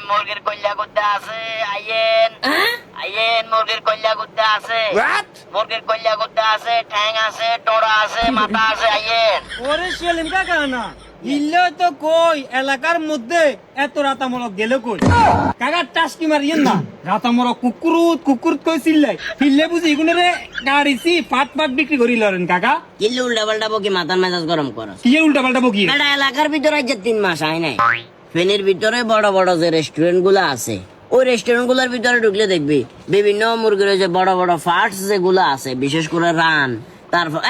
মুরগির কল্যা করতে আছে আইয়েন আইয়েন মুরগির কল্যা করতে আছে মুরগির কল্যা করতে আছে ঠ্যাং আছে টোড়া আছে মাথা আছে আইয়েন ওরে সেলিম কাকা না ইল্লে তো কই এলাকার মধ্যে এত রাতামূলক গেল কই কাকা টাস্কি মারিয়েন না রাতামূলক কুকুরুত কই চিল্লাই চিল্লে বুঝি এগুলো রে গাড়িছি পাট বিক্রি করি লরেন কাকা কিল্লে উল্টা পাল্টা বকি মাথার মেজাজ গরম করো কি উল্টা পাল্টা বকি এটা এলাকার ভিতরে যে 3 মাস হয় নাই ফেনীর ভিতরে বড় বড় যে রেস্টুরেন্ট গুলো আছে ওই রেস্টুরেন্ট গুলোর ভিতরে ঢুকলে দেখবি বিভিন্ন মুরগির যে বড় বড় ফার্টস যেগুলো আছে বিশেষ করে রান তারপর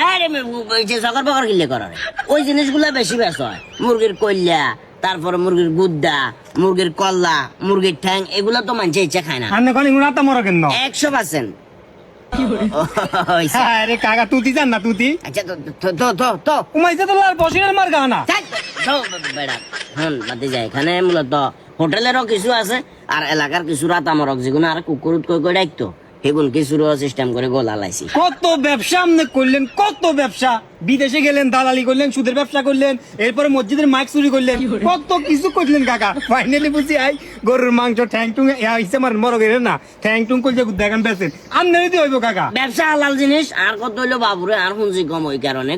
সকার পকর কিনলে করার ওই জিনিসগুলো বেশি বেশ হয় মুরগির কল্যা তারপরে মুরগির গুদ্দা মুরগির কল্লা মুরগির ঠ্যাং এগুলো তো মানুষ ইচ্ছা খায় না আন্না কোন রাতামূলক কেন 100%। আরে কাকা তুতি জান না তুতি আচ্ছা তো উমাইছে তো লাল বসিরের মার গানা বেড়া হন বাদে যায় এখানে মূলত হোটেলেরও কিছু আছে আর এলাকার কিছু রাতামরক যেগুলো আর কুকুরুত কই ডাকতো সেগুন কিছুরও সিস্টেম করে গোলা লাইছি কত ব্যবসা আপনি করলেন কত ব্যবসা বিদেশে গেলেন দালালি করলেন সুদের ব্যবসা করলেন এরপরে মসজিদের মাইক চুরি করলেন কত কিছু করলেন কাকা ফাইনালি বুঝি আই গরুর মাংস ঠ্যাং টুং ইচ্ছে মার মরগের না ঠ্যাং টুং করলে দেখান বেছেন আমদানি হইব কাকা ব্যবসা হালাল জিনিস আর কত হইলো বাবুরে আর শুনছি কম ওই কারণে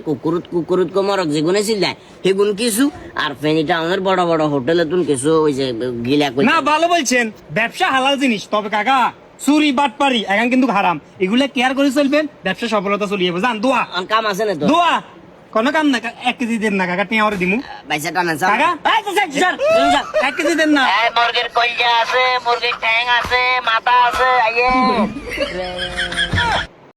কুকুরুত মরক যেগুনে চিল্লায় সেগুন কিছু আর ফেনী টাউনের বড় বড় হোটেলে তুন কিছু ওই যে গিলা করে না ভালো বলছেন ব্যবসা হালাল জিনিস তবে কাকা চুরি বাটপারি এখন কিন্তু হারাম এগুলা কেয়ার করে চলবেন ব্যবসা সফলতা চলিয়ে যাবে জান দোয়া কাম আছে না তো দোয়া কোনো কাম না 1 কেজি দেন না কাকা টিয়া ওরে দিমু পয়সা টানা কাকা স্যার 1 কেজি দেন না মুরগির কলজা আছে মুরগির ঠ্যাং আছে মাথা আছে আইয়ে